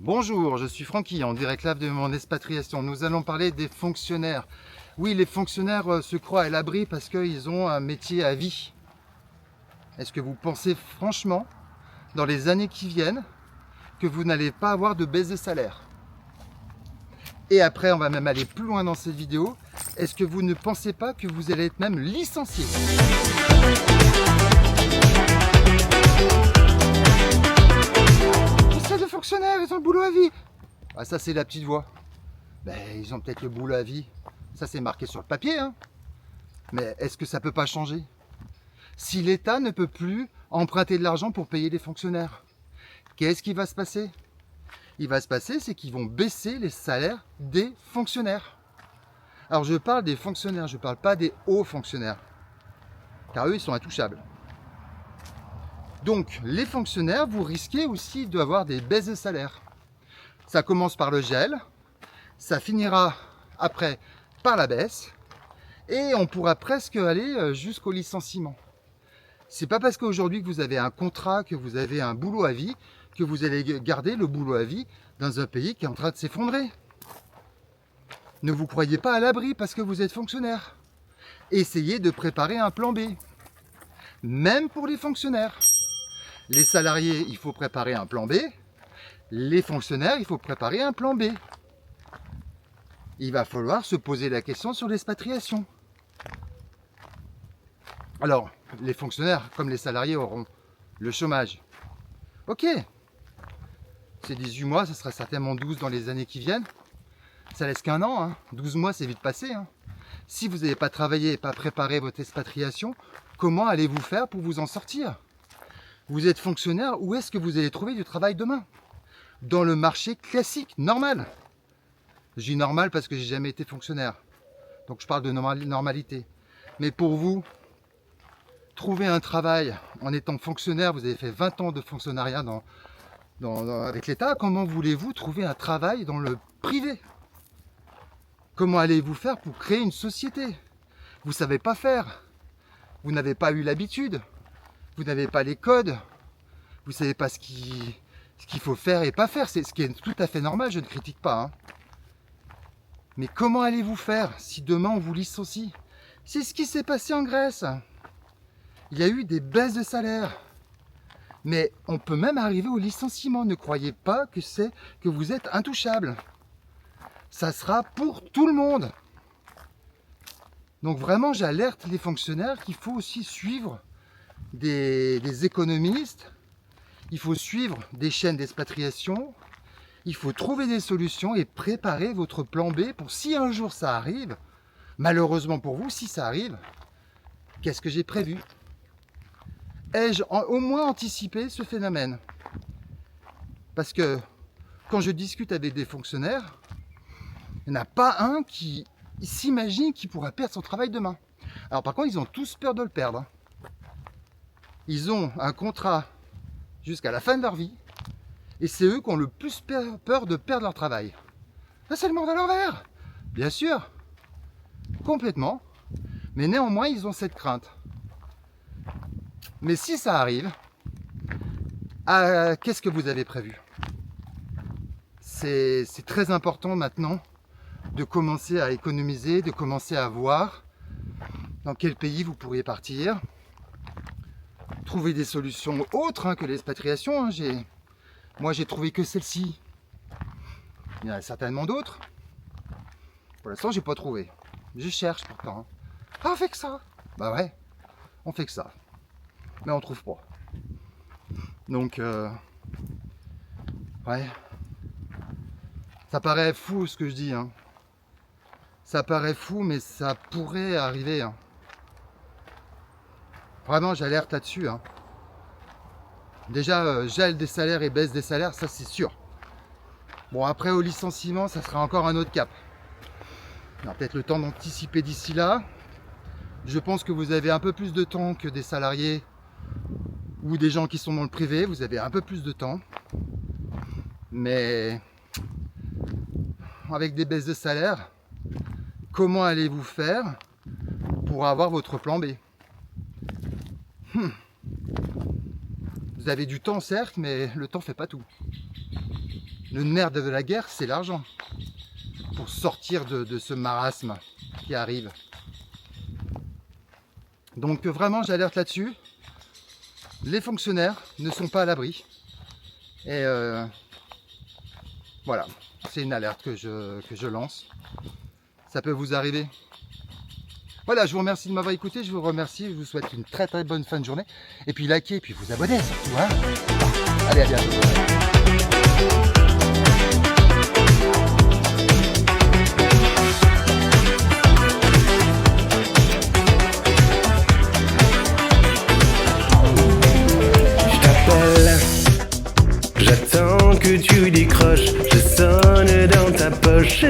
Bonjour, je suis Francky, en direct live de mon expatriation. Nous allons parler des fonctionnaires. Oui, les fonctionnaires se croient à l'abri parce qu'ils ont un métier à vie. Est-ce que vous pensez franchement, dans les années qui viennent, que vous n'allez pas avoir de baisse de salaire? Et après, on va même aller plus loin dans cette vidéo. Est-ce que vous ne pensez pas que vous allez être même licencié? De fonctionnaires, ils ont le boulot à vie. Ah, ça c'est la petite voix. Ben, ils ont peut-être le boulot à vie. Ça c'est marqué sur le papier, hein. Mais est-ce que ça peut pas changer? Si l'État ne peut plus emprunter de l'argent pour payer les fonctionnaires, qu'est-ce qui va se passer? Il va se passer, c'est qu'ils vont baisser les salaires des fonctionnaires. Alors je parle des fonctionnaires, je ne parle pas des hauts fonctionnaires. Car eux, ils sont intouchables. Donc, les fonctionnaires, vous risquez aussi d'avoir des baisses de salaire. Ça commence par le gel, ça finira après par la baisse, et on pourra presque aller jusqu'au licenciement. C'est pas parce qu'aujourd'hui que vous avez un contrat, que vous avez un boulot à vie, que vous allez garder le boulot à vie dans un pays qui est en train de s'effondrer. Ne vous croyez pas à l'abri parce que vous êtes fonctionnaire. Essayez de préparer un plan B, même pour les fonctionnaires. Les salariés, il faut préparer un plan B. Les fonctionnaires, il faut préparer un plan B. Il va falloir se poser la question sur l'expatriation. Alors, les fonctionnaires, comme les salariés, auront le chômage. Ok, c'est 18 mois, ça sera certainement 12 dans les années qui viennent. Ça laisse qu'un an, hein. 12 mois, c'est vite passé, hein. Si vous n'avez pas travaillé et pas préparé votre expatriation, comment allez-vous faire pour vous en sortir? Vous êtes fonctionnaire, où est-ce que vous allez trouver du travail demain? Dans le marché classique, normal. Je dis normal parce que j'ai jamais été fonctionnaire. Donc je parle de normalité. Mais pour vous, trouver un travail en étant fonctionnaire, vous avez fait 20 ans de fonctionnariat avec l'État, comment voulez-vous trouver un travail dans le privé? Comment allez-vous faire pour créer une société? Vous ne savez pas faire. Vous n'avez pas eu l'habitude. Vous n'avez pas les codes. Vous ne savez pas ce qu'il faut faire et pas faire. C'est ce qui est tout à fait normal, je ne critique pas, hein. Mais comment allez-vous faire si demain on vous licencie? C'est ce qui s'est passé en Grèce. Il y a eu des baisses de salaire. Mais on peut même arriver au licenciement. Ne croyez pas que vous êtes intouchable. Ça sera pour tout le monde. Donc vraiment, j'alerte les fonctionnaires qu'il faut aussi suivre des économistes. Il faut suivre des chaînes d'expatriation. Il faut trouver des solutions et préparer votre plan B pour si un jour ça arrive. Malheureusement pour vous, si ça arrive, qu'est-ce que j'ai prévu? Ai-je au moins anticipé ce phénomène? Parce que quand je discute avec des fonctionnaires, il n'y en a pas un qui s'imagine qu'il pourra perdre son travail demain. Alors par contre, ils ont tous peur de le perdre. Ils ont un contrat jusqu'à la fin de leur vie. Et c'est eux qui ont le plus peur de perdre leur travail. Là, c'est le monde à l'envers. Bien sûr. Complètement. Mais néanmoins, ils ont cette crainte. Mais si ça arrive, qu'est-ce que vous avez prévu? C'est très important maintenant de commencer à économiser, de commencer à voir dans quel pays vous pourriez partir. Trouver des solutions autres que l'expatriation. Moi, j'ai trouvé que celle-ci. Il y en a certainement d'autres. Pour l'instant, j'ai pas trouvé. Je cherche pourtant. Ah, on fait que ça. Bah ouais, on fait que ça. Mais on trouve pas. Donc, ouais. Ça paraît fou ce que je dis, hein. Ça paraît fou, mais ça pourrait arriver, hein. Vraiment, j'alerte là-dessus, hein. Déjà, gel des salaires et baisse des salaires, ça c'est sûr. Bon, après au licenciement, ça sera encore un autre cap. On a peut-être le temps d'anticiper d'ici là. Je pense que vous avez un peu plus de temps que des salariés ou des gens qui sont dans le privé. Vous avez un peu plus de temps. Mais avec des baisses de salaire, comment allez-vous faire pour avoir votre plan B? Vous avez du temps certes, mais le temps fait pas tout. Le nerf de la guerre, c'est l'argent. Pour sortir de ce marasme qui arrive. Donc vraiment, j'alerte là-dessus. Les fonctionnaires ne sont pas à l'abri. Et voilà, c'est une alerte que je lance. Ça peut vous arriver. Voilà, je vous remercie de m'avoir écouté, je vous remercie, je vous souhaite une très très bonne fin de journée. Et puis likez, et puis vous abonnez surtout. Hein. Allez, à bientôt. J'attends que tu décroches, je sonne dans ta poche.